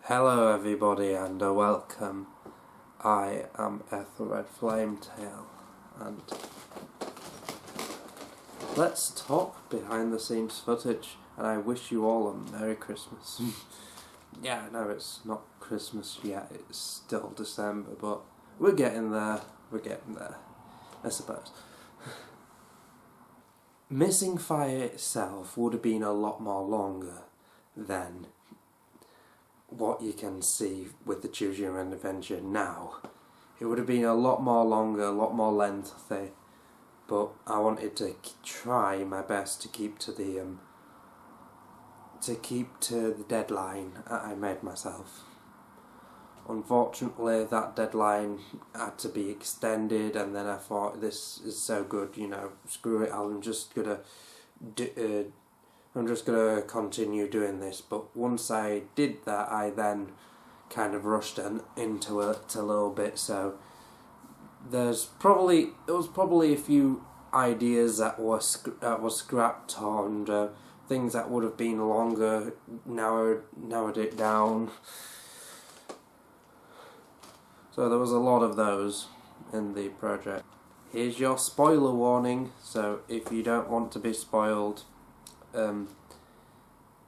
Hello everybody and welcome. I am EthelredFlametail and let's talk behind the scenes footage, and I wish you all a Merry Christmas. Yeah, I know it's not Christmas yet, it's still December, but we're getting there, I suppose. Missing Fire itself would have been a lot more longer than what you can see with the Choose Your Own Adventure now. It would have been a lot more longer, a lot more lengthy, but I wanted to try my best to keep to the deadline I made myself. Unfortunately, that deadline had to be extended, and then I thought, this is so good, screw it, I'm just gonna continue doing this. But once I did that, I then kind of rushed into it a little bit, so there was probably a few ideas that were scrapped, and things that would have been longer narrowed it down. So there was a lot of those in the project. Here's your spoiler warning, so if you don't want to be spoiled,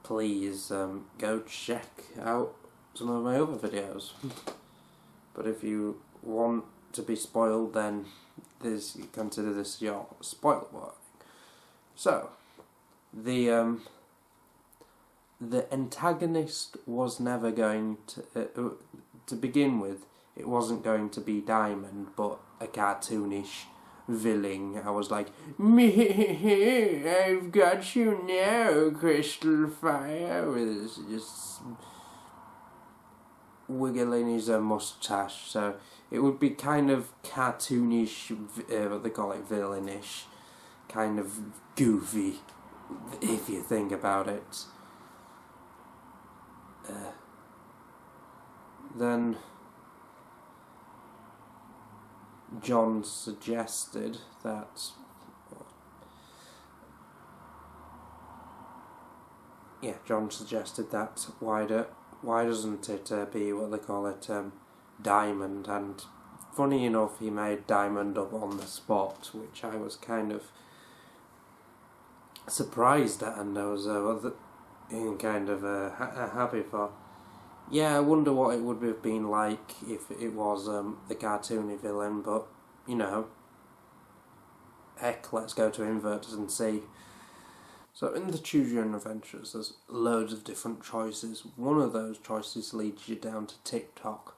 please go check out some of my other videos. But if you want to be spoiled, then consider this your spoiler warning. So the antagonist was never going to begin with. It wasn't going to be Diamond, but a cartoonish villain. I was like, me, I've got you now, Crystal Fire, with just wiggling his moustache. So it would be kind of cartoonish, what they call it, villainish, kind of goofy, if you think about it. Then John suggested that why doesn't it be what they call it, Diamond? And funny enough, he made Diamond up on the spot, which I was kind of surprised at, and I was kind of happy for. Yeah, I wonder what it would have been like if it was the cartoony villain, but, heck, let's go to Inverters and see. So in the Choose Your Own Adventures, there's loads of different choices. One of those choices leads you down to TikTok.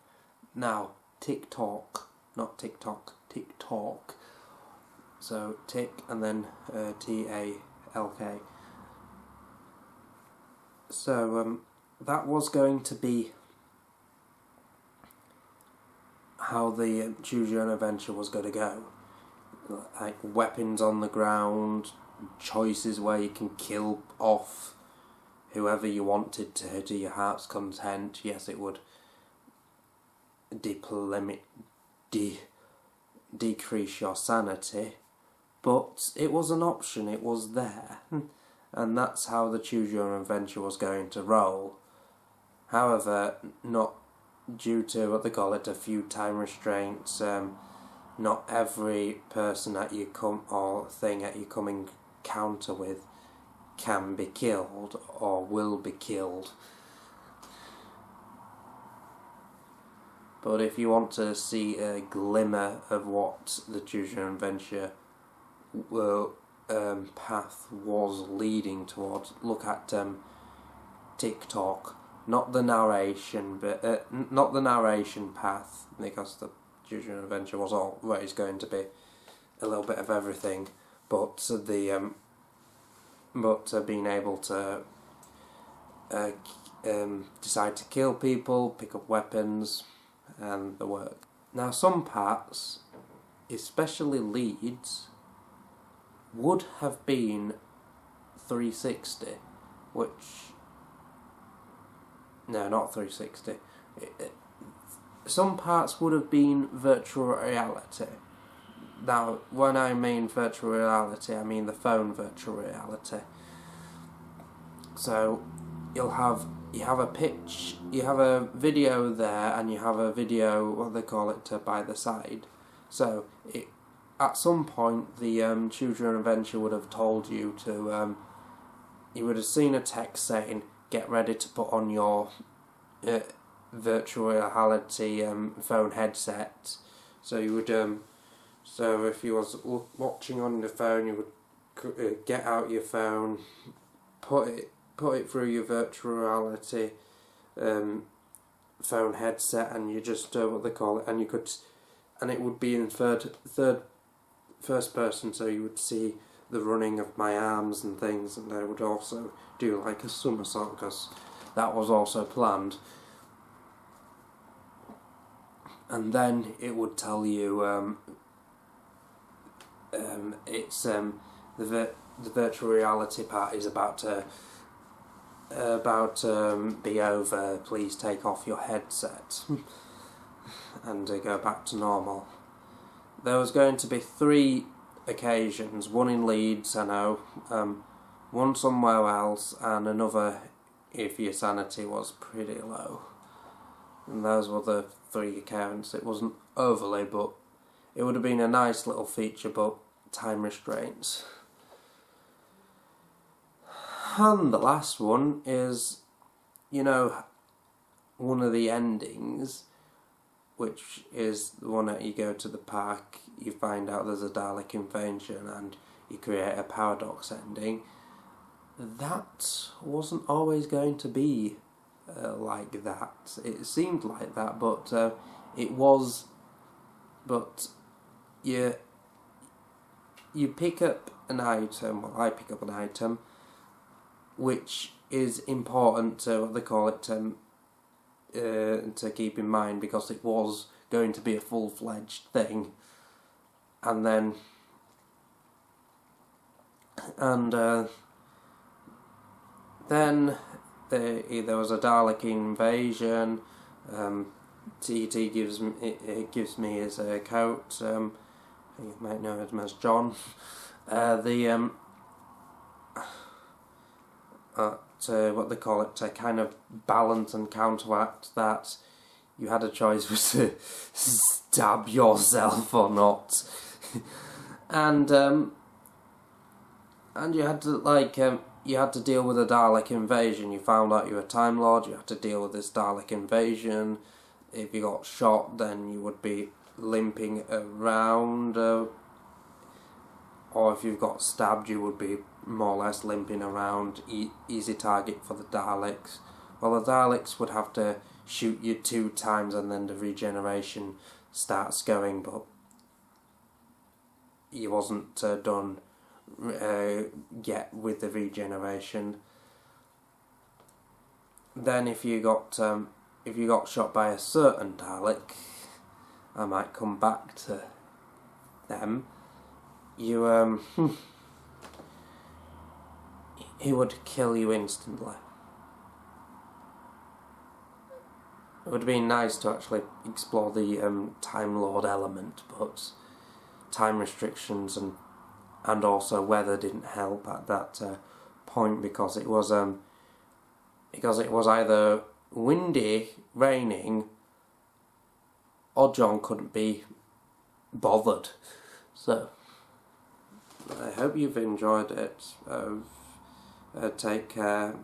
Now, TikTok, not TikTok, TikTok. So tick and then T-A-L-K. So, that was going to be how the Choose Your Own Adventure was going to go. Like weapons on the ground, choices where you can kill off whoever you wanted to your heart's content. Yes, it would decrease your sanity, but it was an option, it was there. And that's how the Choose Your Own Adventure was going to roll. However, not due to what they call it, a few time restraints. Not every person that you or thing that you come encounter with can be killed or will be killed. But if you want to see a glimmer of what the Choose Your Own Adventure path was leading towards, look at TikTok. Not the narration, but not the narration path, because the Choose Your Own Adventure was always going to be a little bit of everything. But being able to decide to kill people, pick up weapons, and the work. Now, some parts, especially leads, would have been 360, which. No, not 360. Some parts would have been virtual reality. Now, when I mean virtual reality, I mean the phone virtual reality. So, you have a video there, and you have a video, what they call it, by the side. So at some point the Choose Your Own Adventure would have told you to, you would have seen a text saying, get ready to put on your virtual reality phone headset. So you would, so if you was watching on the phone, you would get out your phone, put it through your virtual reality phone headset, and you just what they call it, and you could, and it would be in first person, so you would see the running of my arms and things, and I would also do like a somersault, because that was also planned. And then it would tell you it's the virtual reality part is about to be over. Please take off your headset and go back to normal. There was going to be 3 occasions, one in Leeds, I know, one somewhere else, and another if your sanity was pretty low. And those were the 3 accounts. It wasn't overly, but it would have been a nice little feature, but time restraints. And the last one is, you know, one of the endings, which is the one that you go to the park, you find out there's a Dalek invasion, and you create a paradox ending. That wasn't always going to be like that. It seemed like that, but it was. But you pick up an item. Well, I pick up an item, which is important to what they call it, to keep in mind, because it was going to be a full-fledged thing, and then there was a Dalek invasion. TT gives me his coat. You might know him as John. What they call it, to kind of balance and counteract that, you had a choice to stab yourself or not, and you had to you had to deal with a Dalek invasion. You found out you were a Time Lord. You had to deal with this Dalek invasion. If you got shot, then you would be limping around, or if you got stabbed, you would be more or less limping around. Easy target for the Daleks. Well, the Daleks would have to shoot you 2 times, and then the regeneration starts going, but you wasn't done yet with the regeneration. Then if you got shot by a certain Dalek, I might come back to them, you he would kill you instantly. It would have been nice to actually explore the Time Lord element, but time restrictions and also weather didn't help at that point, because it was either windy, raining, or John couldn't be bothered. So I hope you've enjoyed it. Take care,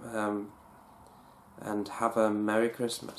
and have a Merry Christmas.